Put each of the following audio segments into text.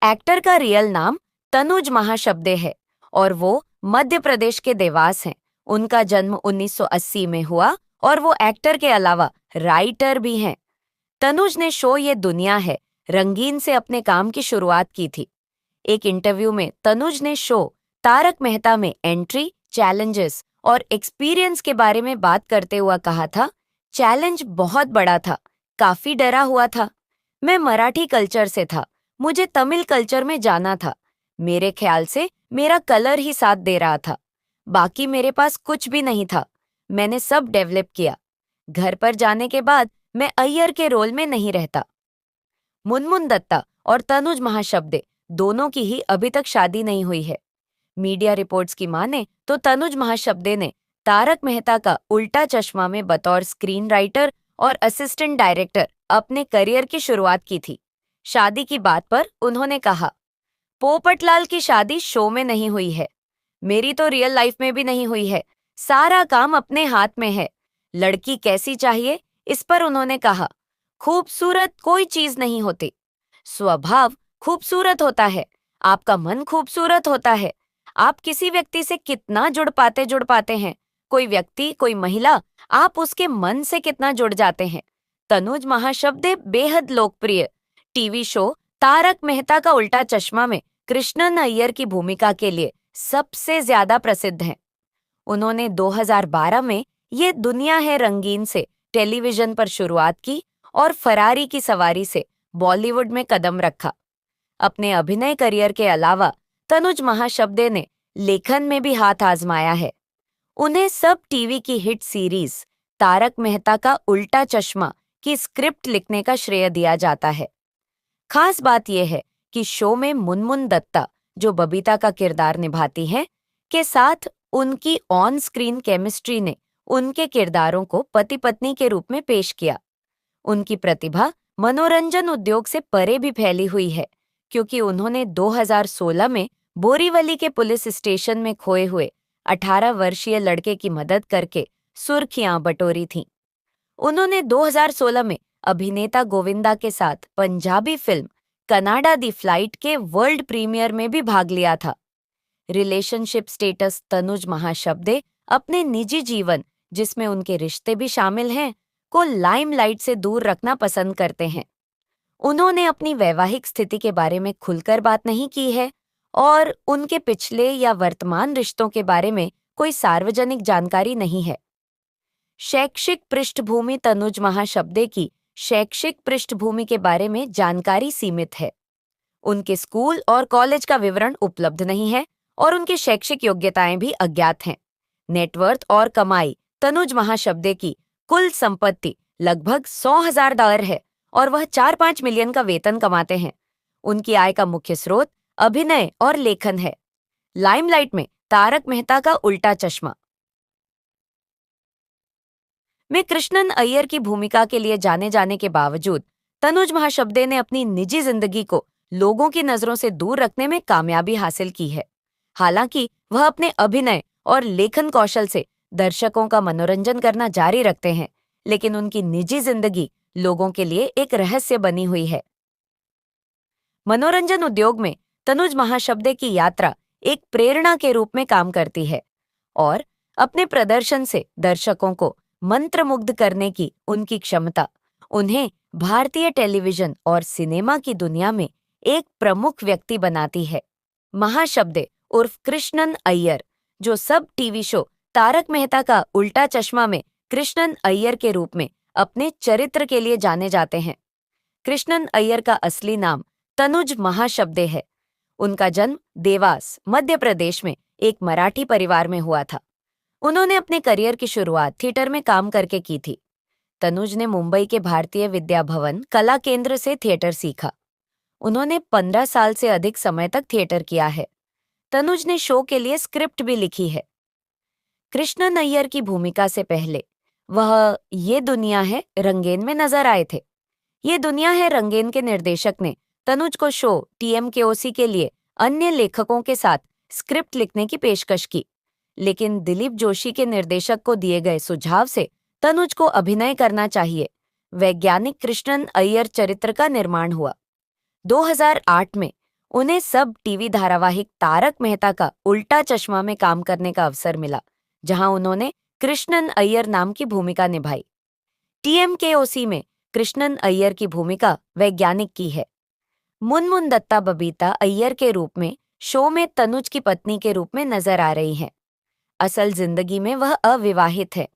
Actor का real नाम तनुज महाशब्दे है और वो मध्य प्रदेश के देवास हैं। उनका जन्म 1980 में हुआ और वो एक्टर के अलावा राइटर भी हैं। तनुज ने शो ये दुनिया है रंगीन से अपने काम की शुरुआत की थी। एक इंटरव्यू में तनुज ने शो तारक मेहता में एंट्री, चैलेंजेस और एक्सपीरियंस के बारे में बात करते हुआ कहा था, चैलेंज बहुत बड़ा था, काफी डरा हुआ था। मैं मराठी कल्चर से था, मुझे तमिल कल्चर में जाना था। मेरे ख्याल से मेरा कलर ही साथ दे रहा था, बाकी मेरे पास कुछ भी नहीं था। मैंने सब डेवलप किया। घर पर जाने के बाद मैं अय्यर के रोल में नहीं रहता। मुनमुन दत्ता और तनुज महाशब्दे दोनों की ही अभी तक शादी नहीं हुई है। मीडिया रिपोर्ट्स की माने तो तनुज महाशब्दे ने तारक मेहता का उल्टा चश्मा में बतौर स्क्रीन राइटर और असिस्टेंट डायरेक्टर अपने करियर की शुरुआत की थी। शादी की बात पर उन्होंने कहा, पोपटलाल की शादी शो में नहीं हुई है, मेरी तो रियल लाइफ में भी नहीं हुई है। सारा काम अपने हाथ में है। लड़की कैसी चाहिए, इस पर उन्होंने कहा, खूबसूरत कोई चीज नहीं होती, स्वभाव खूबसूरत होता है, आपका मन खूबसूरत होता है। आप किसी व्यक्ति से कितना जुड़ पाते हैं, कोई व्यक्ति, कोई महिला, आप उसके मन से कितना जुड़ जाते हैं। तनुज महाशब्दे बेहद लोकप्रिय टीवी शो तारक मेहता का उल्टा चश्मा में कृष्णन अय्यर की भूमिका के लिए सबसे ज्यादा प्रसिद्ध हैं। उन्होंने 2012 में ये दुनिया है रंगीन से टेलीविजन पर शुरुआत की और फरारी की सवारी से बॉलीवुड में कदम रखा। अपने अभिनय करियर के अलावा तनुज महाशब्दे ने लेखन में भी हाथ आजमाया है। उन्हें सब टीवी की हिट सीरीज तारक मेहता का उल्टा चश्मा की स्क्रिप्ट लिखने का श्रेय दिया जाता है। खास बात यह है कि शो में मुनमुन दत्ता, जो बबीता का किरदार निभाती हैं, के साथ उनकी ऑन स्क्रीन केमिस्ट्री ने उनके किरदारों को पति पत्नी के रूप में पेश किया। उनकी प्रतिभा मनोरंजन उद्योग से परे भी फैली हुई है, क्योंकि उन्होंने 2016 में बोरीवली के पुलिस स्टेशन में खोए हुए 18 वर्षीय लड़के की मदद करके सुर्खियां बटोरी थीं। उन्होंने 2016 में अभिनेता गोविंदा के साथ पंजाबी फिल्म कनाडा दी फ्लाइट के वर्ल्ड प्रीमियर में भी भाग लिया था। रिलेशनशिप स्टेटस तनुज महाशब्दे अपने निजी जीवन, जिसमें उनके रिश्ते भी शामिल हैं, को लाइमलाइट से दूर रखना पसंद करते हैं। उन्होंने अपनी वैवाहिक स्थिति के बारे में खुलकर बात नहीं की है और उनके पिछले या वर्तमान रिश्तों के बारे में कोई सार्वजनिक जानकारी नहीं है। शैक्षिक पृष्ठभूमि तनुज महाशब्दे की शैक्षिक पृष्ठभूमि के बारे में जानकारी सीमित है। उनके स्कूल और कॉलेज का विवरण उपलब्ध नहीं है और उनकी शैक्षिक योग्यताएं भी अज्ञात हैं। नेटवर्थ और कमाई तनुज महाशब्दे की कुल संपत्ति लगभग $100,000 है और वह 4-5 मिलियन का वेतन कमाते हैं। उनकी आय का मुख्य स्रोत अभिनय और लेखन है। लाइमलाइट में तारक मेहता का उल्टा चश्मा में कृष्णन अय्यर की भूमिका के लिए जाने जाने के बावजूद तनुज महाशब्दे ने अपनी निजी जिंदगी को लोगों की नजरों से दूर रखने में कामयाबी हासिल की है। हालांकि वह अपने अभिनय और लेखन कौशल से दर्शकों का मनोरंजन करना जारी रखते हैं, लेकिन उनकी निजी जिंदगी लोगों के लिए एक रहस्य बनी हुई है। मनोरंजन उद्योग में तनुज महाशब्दे की यात्रा एक प्रेरणा के रूप में काम करती है और अपने प्रदर्शन से दर्शकों को मंत्रमुग्ध करने की उनकी क्षमता उन्हें भारतीय टेलीविजन और सिनेमा की दुनिया में एक प्रमुख व्यक्ति बनाती है। महाशब्दे उर्फ कृष्णन अय्यर, जो सब टीवी शो तारक मेहता का उल्टा चश्मा में कृष्णन अय्यर के रूप में अपने चरित्र के लिए जाने जाते हैं। कृष्णन अय्यर का असली नाम तनुज महाशब्दे है। उनका जन्म देवास, मध्य प्रदेश में एक मराठी परिवार में हुआ था। उन्होंने अपने करियर की शुरुआत थिएटर में काम करके की थी। तनुज ने मुंबई के भारतीय विद्या भवन कला केंद्र से थिएटर सीखा। उन्होंने 15 साल से अधिक समय तक थिएटर किया है। तनुज ने शो के लिए स्क्रिप्ट भी लिखी है। कृष्णन अय्यर की भूमिका से पहले वह ये दुनिया है रंगेन में नजर आए थे। ये दुनिया है रंगेन के निर्देशक ने तनुज को शो TMKOC के लिए अन्य लेखकों के साथ स्क्रिप्ट लिखने की पेशकश की, लेकिन दिलीप जोशी के निर्देशक को दिए गए सुझाव से तनुज को अभिनय करना चाहिए। वैज्ञानिक कृष्णन अय्यर चरित्र का निर्माण हुआ। 2008 में उन्हें सब टीवी धारावाहिक तारक मेहता का उल्टा चश्मा में काम करने का अवसर मिला, जहां उन्होंने कृष्णन अय्यर नाम की भूमिका निभाई। टीएमकेओसी में कृष्णन अय्यर की भूमिका वैज्ञानिक की है। मुनमुन दत्ता बबीता अय्यर के रूप में शो में तनुज की पत्नी के रूप में नजर आ रही हैं। असल जिंदगी में वह अविवाहित है।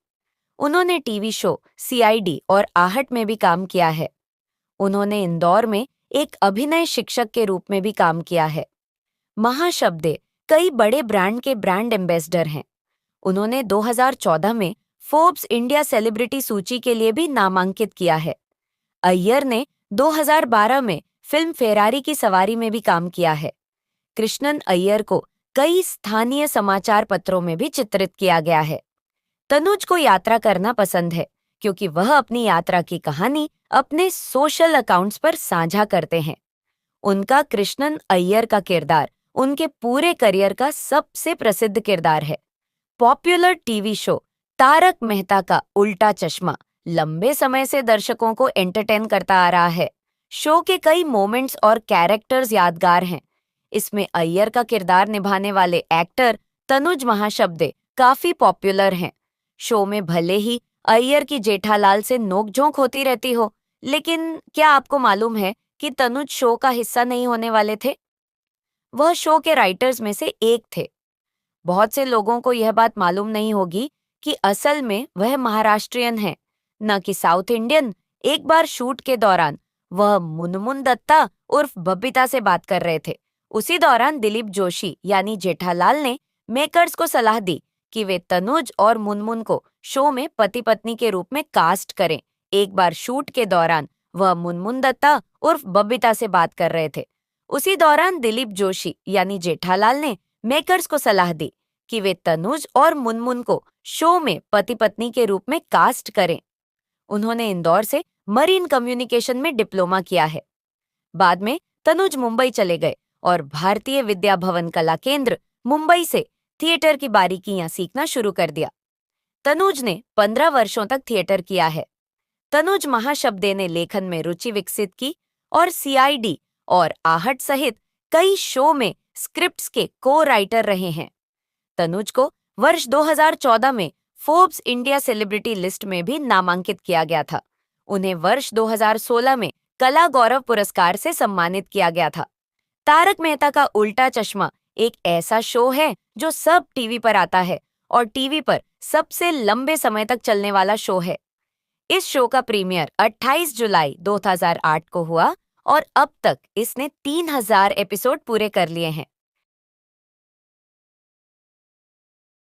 उन्होंने टीवी शो सीआईडी और आहट में भी काम किया है। उन्होंने इंदौर में एक अभिनय शिक्षक के रूप में भी काम किया है। महाशब्दे कई बड़े ब्रांड के ब्रांड एम्बेसडर हैं। उन्होंने 2014 में फोर्ब्स इंडिया सेलिब्रिटी सूची के लिए भी नामांकित किया है। अय्यर ने 2012 में फिल्म फेरारी की सवारी में भी काम किया है। कृष्णन अय्यर को कई स्थानीय समाचार पत्रों में भी चित्रित किया गया है। तनुज को यात्रा करना पसंद है क्योंकि वह अपनी यात्रा की कहानी अपने सोशल अकाउंट्स पर साझा करते हैं। उनका कृष्णन अय्यर का किरदार उनके पूरे करियर का सबसे प्रसिद्ध किरदार है। Popular TV show Taarak Mehta Ka Ooltah चश्मा लंबे समय से दर्शकों को एंटरटेन करता आ रहा है। शो के कई मोमेंट्स और कैरेक्टर्स यादगार हैं। इसमें अय्यर का किरदार निभाने वाले एक्टर तनुज महाशब्दे काफी पॉपुलर हैं। शो में भले ही अय्यर की जेठालाल से नोकझोंक होती रहती हो, लेकिन क्या आपको मालूम है कि तनुज शो का हिस्सा नहीं होने वाले थे? वह शो के राइटर्स में से एक थे। बहुत से लोगों को यह बात मालूम नहीं होगी कि असल में वह महाराष्ट्रियन है, न कि साउथ इंडियन। एक बार शूट के दौरान वह मुनमुन दत्ता उर्फ बबीता से बात कर रहे थे। उसी दौरान दिलीप जोशी यानी जेठालाल ने मेकर्स को सलाह दी कि वे तनुज और मुनमुन को शो में पति पत्नी के रूप में कास्ट करें। एक बार शूट के दौरान वह मुनमुन दत्ता उर्फ बबीता से बात कर रहे थे। उसी दौरान दिलीप जोशी यानी जेठालाल ने मेकर्स को सलाह दी कि वे तनुज और मुनमुन को शो में पति पत्नी के रूप में कास्ट करें। उन्होंने इंदौर से मरीन कम्युनिकेशन में डिप्लोमा किया है। बाद में तनुज मुंबई चले गए और भारतीय विद्या भवन कला केंद्र मुंबई से थिएटर की बारीकियां सीखना शुरू कर दिया। तनुज ने 15 वर्षों तक थिएटर किया है। तनुज महाशब्दे ने लेखन में रुचि विकसित की और सीआईडी और आहट सहित कई शो में स्क्रिप्ट्स के को राइटर रहे हैं। तनुज को वर्ष 2014 में फोर्ब्स इंडिया सेलिब्रिटी लिस्ट में भी नामांकित किया गया था। उन्हें वर्ष 2016 में कला गौरव पुरस्कार से सम्मानित किया गया था। तारक मेहता का उल्टा चश्मा एक ऐसा शो है जो सब टीवी पर आता है और टीवी पर सबसे लंबे समय तक चलने वाला शो है। इस शो का प्रीमियर 28 जुलाई 2008 को हुआ और अब तक इसने 3000 एपिसोड पूरे कर लिए हैं।